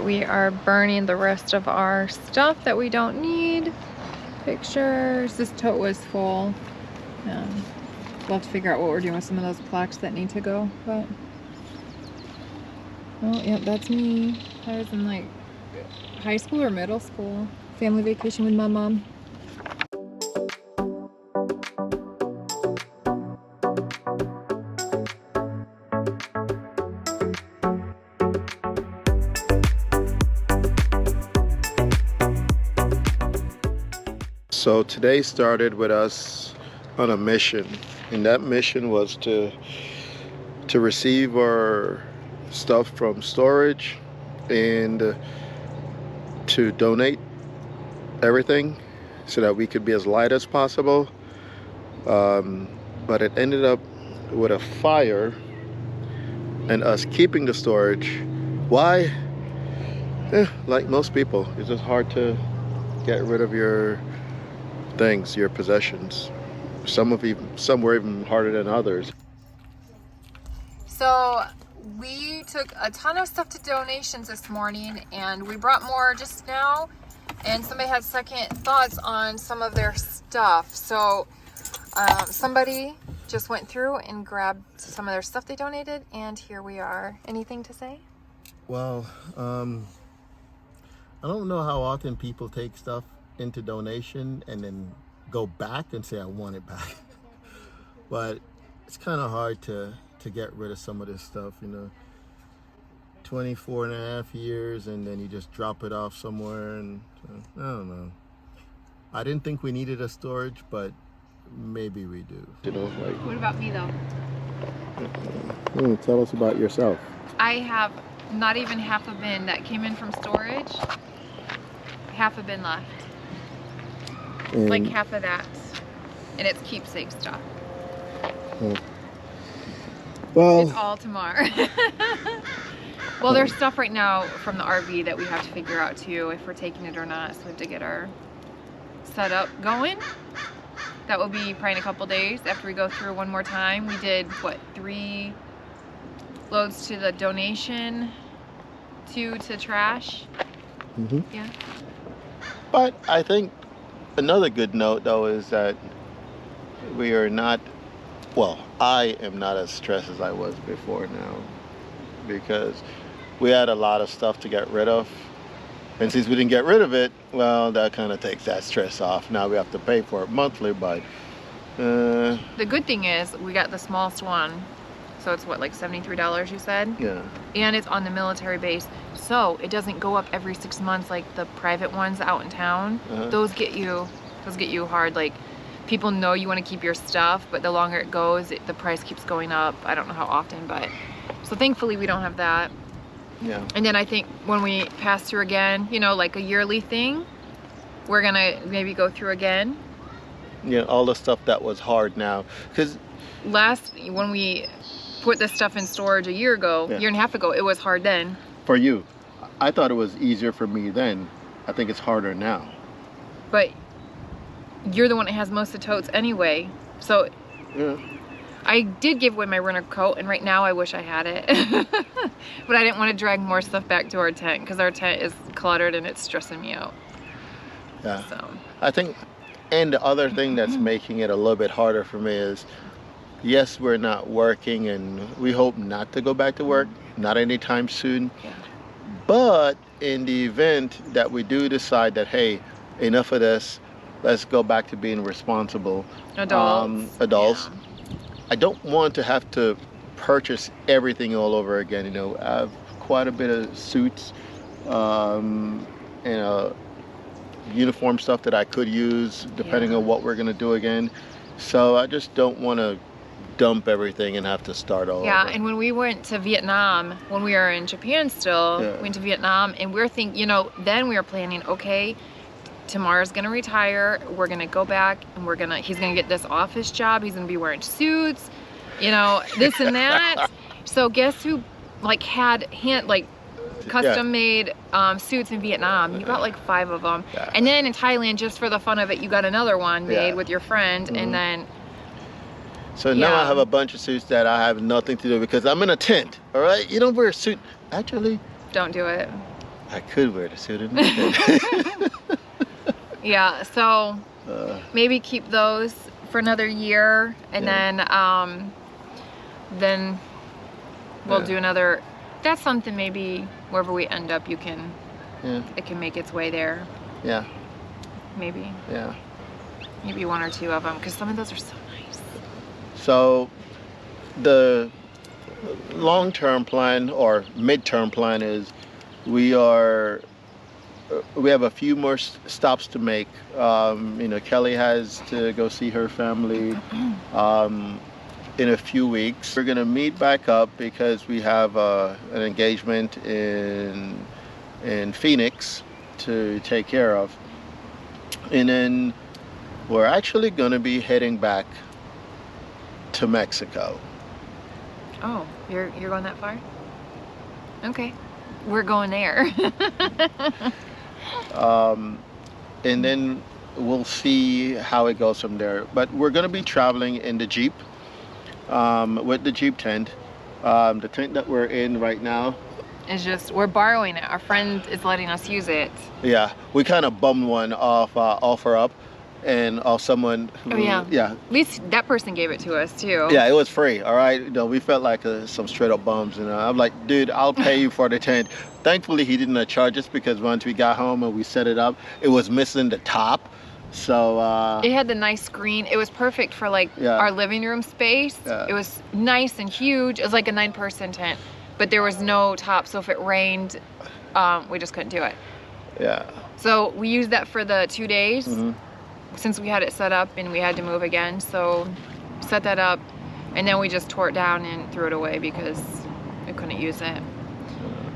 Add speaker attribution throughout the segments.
Speaker 1: we are burning the rest of our stuff that we don't need. Pictures. This tote was full. We'll have to figure out what we're doing with some of those plaques that need to go. But oh, yep, that's me. I was in like high school or middle school. Family vacation with my mom.
Speaker 2: So today started with us on a mission, and that mission was to receive our stuff from storage and to donate everything so that we could be as light as possible. But it ended up with a fire and us keeping the storage. Why? Like most people, it's just hard to get rid of your things, your possessions. Some were even harder than others.
Speaker 1: So we took a ton of stuff to donations this morning, and we brought more just now, and somebody had second thoughts on some of their stuff. So somebody just went through and grabbed some of their stuff they donated, and here we are. Anything to say?
Speaker 2: Well, I don't know how often people take stuff into donation and then go back and say I want it back. But it's kind of hard to get rid of some of this stuff, 24 and a half years, and then you just drop it off somewhere, and I don't know. I didn't think we needed a storage, but maybe we do.
Speaker 1: What about me though?
Speaker 2: Tell us about yourself.
Speaker 1: I have not even half a bin that came in from storage. Half a bin left.
Speaker 2: And
Speaker 1: like half of that, and it's keepsake stuff.
Speaker 2: Well,
Speaker 1: it's all tomorrow. Well, there's stuff right now from the RV that we have to figure out too, if we're taking it or not. So we have to get our setup going. That will be probably in a couple days after we go through one more time. We did what, 3 loads to the donation, 2 to trash. Yeah.
Speaker 2: But I think another good note though is that we are not, well, I am not as stressed as I was before now, because we had a lot of stuff to get rid of, and since we didn't get rid of it, well, that kind of takes that stress off. Now we have to pay for it monthly, but
Speaker 1: the good thing is we got the smallest one, so it's what, like $73 you said?
Speaker 2: Yeah.
Speaker 1: And it's on the military base, so it doesn't go up every 6 months like the private ones out in town. Those get you hard. Like, people know you want to keep your stuff, but the longer it goes, the price keeps going up. I don't know how often, but so thankfully we don't have that.
Speaker 2: Yeah.
Speaker 1: And then I think when we pass through again, like a yearly thing, we're gonna maybe go through again.
Speaker 2: Yeah, all the stuff that was hard now, because
Speaker 1: when we put this stuff in storage a year ago, year and a half ago, it was hard then.
Speaker 2: For you, I thought it was easier for me then. I think it's harder now.
Speaker 1: But you're the one that has most of the totes anyway. So
Speaker 2: yeah.
Speaker 1: I did give away my winter coat, and right now I wish I had it. But I didn't want to drag more stuff back to our tent because our tent is cluttered and it's stressing me out.
Speaker 2: Yeah.
Speaker 1: So
Speaker 2: I think, and the other thing that's making it a little bit harder for me is, yes, we're not working, and we hope not to go back to work, not anytime soon.
Speaker 1: Yeah.
Speaker 2: But in the event that we do decide that, hey, enough of this, let's go back to being responsible adults.
Speaker 1: Yeah.
Speaker 2: I don't want to have to purchase everything all over again. I have quite a bit of suits, uniform stuff that I could use depending on what we're gonna do again. So I just don't want to dump everything and have to start all over.
Speaker 1: Yeah, and when we went to Vietnam, when we were in Japan still, went to Vietnam, and we're thinking, then we were planning, okay, Tamar's gonna retire, we're gonna go back, and he's gonna get this office job, he's gonna be wearing suits, this and that. So guess who had custom made suits in Vietnam? You got like 5 of them. Yeah. And then in Thailand, just for the fun of it, you got another one made with your friend. And then
Speaker 2: so now I have a bunch of suits that I have nothing to do because I'm in a tent. All right, you don't wear a suit. Actually,
Speaker 1: don't do it.
Speaker 2: I could wear the suit in the
Speaker 1: Yeah, so maybe keep those for another year, and then we'll do another. That's something maybe wherever we end up, you can. Yeah. It can make its way there.
Speaker 2: Yeah.
Speaker 1: Maybe.
Speaker 2: Yeah.
Speaker 1: Maybe 1 or 2 of them, because some of those are so nice.
Speaker 2: So, the long-term plan or mid-term plan is we have a few more stops to make. You know, Kelly has to go see her family in a few weeks. We're gonna meet back up because we have an engagement in Phoenix to take care of, and then we're actually gonna be heading back to Mexico.
Speaker 1: Oh, you're going that far? Okay, we're going there.
Speaker 2: And then we'll see how it goes from there. But we're gonna be traveling in the Jeep, with the Jeep tent. The tent that we're in right now,
Speaker 1: it's just, we're borrowing it. Our friend is letting us use it.
Speaker 2: Yeah, we kind of bummed one off Offer Up, and off someone who,
Speaker 1: yeah. At least that person gave it to us too.
Speaker 2: Yeah, it was free, all right? You know, we felt like some straight up bums, you know. I'm like, dude, I'll pay you for the tent. Thankfully, he didn't charge us, because once we got home and we set it up, it was missing the top. So
Speaker 1: it had the nice screen. It was perfect for like our living room space. It was nice and huge. It was like a 9-person tent, but there was no top, so if it rained, we just couldn't do it.
Speaker 2: Yeah.
Speaker 1: So we used that for the 2 days. Since we had it set up and we had to move again, so set that up, and then we just tore it down and threw it away because we couldn't use it.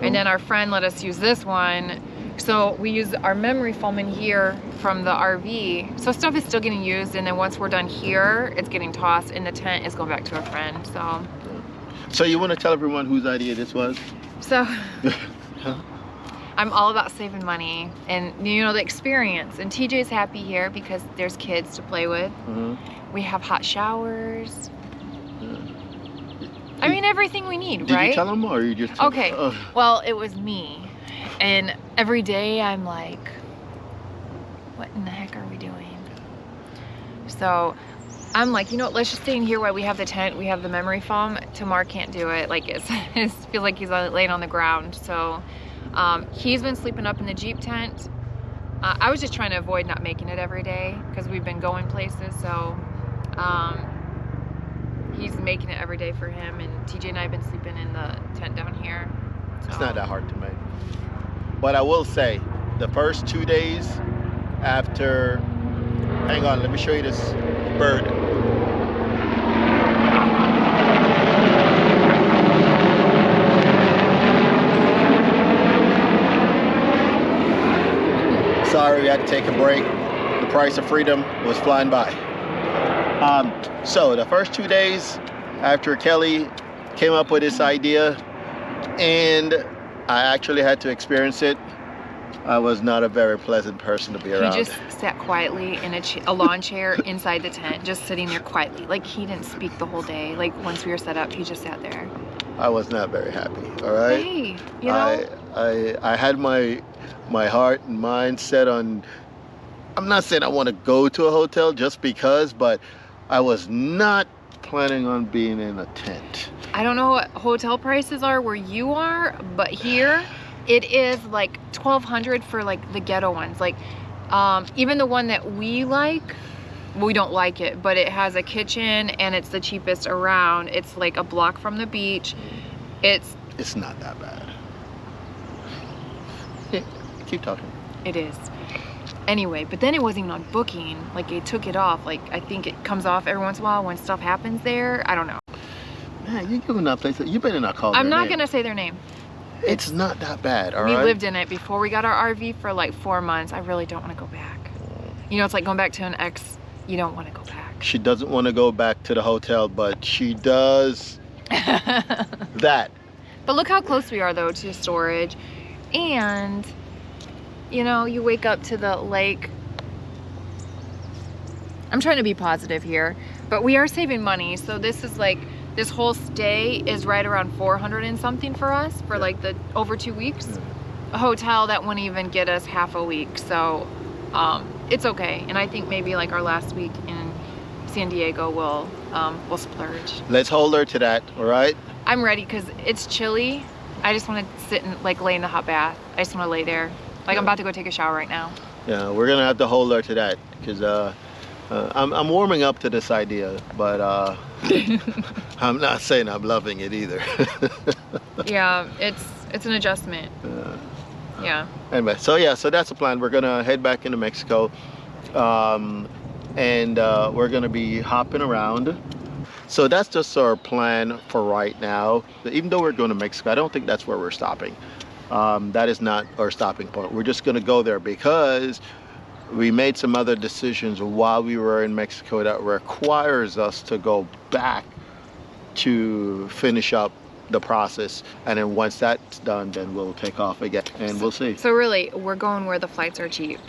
Speaker 1: And then our friend let us use this one, so we use our memory foam in here from the RV. So stuff is still getting used, and then once we're done here, it's getting tossed, and the tent is going back to a friend. So
Speaker 2: you want to tell everyone whose idea this was?
Speaker 1: So I'm all about saving money and, you know, the experience. And TJ's happy here because there's kids to play with. We have hot showers. I mean, everything we need, right?
Speaker 2: Did you tell them, or you just...
Speaker 1: Okay, well, it was me. And every day I'm like, what in the heck are we doing? So I'm like, you know what, let's just stay in here while we have the tent, we have the memory foam. Tamar can't do it. Like, it feels like he's laying on the ground. So he's been sleeping up in the Jeep tent. I was just trying to avoid not making it every day because we've been going places. So he's making it every day for him, and TJ and I have been sleeping in the tent down here. So.
Speaker 2: It's not that hard to make. But I will say, the first 2 days after, hang on, let me show you this bird. Sorry, we had to take a break. The price of freedom was flying by. So the first 2 days after Kelly came up with this idea, and I actually had to experience it, I was not a very pleasant person to be around.
Speaker 1: He just sat quietly in a lawn chair inside the tent, just sitting there quietly. Like, he didn't speak the whole day. Like, once we were set up, he just sat there.
Speaker 2: I was not very happy, all right?
Speaker 1: Hey, you know?
Speaker 2: I had my heart and mind set on, I'm not saying I want to go to a hotel just because, but I was not planning on being in a tent.
Speaker 1: I don't know what hotel prices are where you are, but here it is like $1,200 for like the ghetto ones. Like even the one that we like, we don't like it, but it has a kitchen and it's the cheapest around. It's like a block from the beach. It's
Speaker 2: not that bad. Yeah, keep talking.
Speaker 1: It is. Anyway, but then it wasn't even on booking. Like, it took it off. Like, I think it comes off every once in a while when stuff happens there. I don't know.
Speaker 2: Man, you're giving that place. You better not call their
Speaker 1: I'm not
Speaker 2: name.
Speaker 1: Gonna say their name.
Speaker 2: It's not that bad, all right?
Speaker 1: We lived in it before we got our RV for like 4 months. I really don't want to go back. You know, it's like going back to an ex. You don't want to go back.
Speaker 2: She doesn't want to go back to the hotel, but she does that.
Speaker 1: But look how close we are, though, to storage. And, you know, you wake up to the lake. I'm trying to be positive here, but we are saving money. So this is like, this whole stay is right around 400 and something for us for like the over 2 weeks. hotel that wouldn't even get us half a week, so it's okay. And I think maybe like our last week in San Diego we'll splurge.
Speaker 2: Let's hold her to that, all right?
Speaker 1: I'm ready because it's chilly. I just want to sit and like lay in the hot bath. I just want to lay there. Like, I'm about to go take a shower right now.
Speaker 2: Yeah, we're gonna have to hold her to that because I'm warming up to this idea, but I'm not saying I'm loving it either.
Speaker 1: Yeah, it's an adjustment. Yeah.
Speaker 2: Anyway, so that's the plan. We're gonna head back into Mexico, and we're gonna be hopping around. So that's just our plan for right now. Even though we're going to Mexico, I don't think that's where we're stopping. That is not our stopping point. We're just going to go there because we made some other decisions while we were in Mexico that requires us to go back to finish up the process. And then once that's done, then we'll take off again and we'll see.
Speaker 1: So really, we're going where the flights are cheap.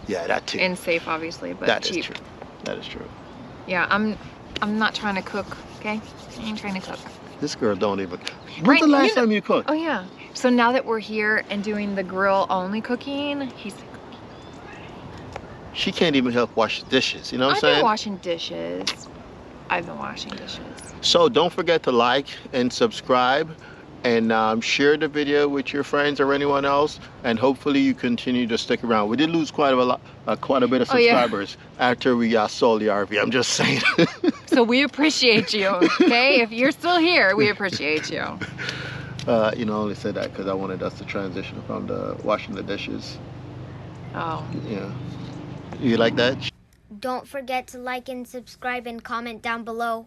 Speaker 2: Yeah, that too.
Speaker 1: And safe, obviously, but
Speaker 2: that
Speaker 1: cheap.
Speaker 2: Is true. That is true.
Speaker 1: Yeah, I'm not trying to cook, okay? I ain't trying to cook.
Speaker 2: This girl don't even. When's the last time you cooked?
Speaker 1: Oh yeah. So now that we're here and doing the grill only cooking, he's cooking.
Speaker 2: She can't even help wash the dishes. You know what I'm
Speaker 1: I've
Speaker 2: saying?
Speaker 1: been washing dishes. I've been washing dishes.
Speaker 2: So don't forget to like and subscribe, and share the video with your friends or anyone else, and hopefully you continue to stick around. We did lose quite a bit of subscribers after we sold the RV. I'm just saying.
Speaker 1: So we appreciate you, okay? If you're still here, we appreciate you.
Speaker 2: You know, I only said that because I wanted us to transition from the washing the dishes.
Speaker 1: Oh.
Speaker 2: Yeah. You like that?
Speaker 3: Don't forget to like and subscribe and comment down below.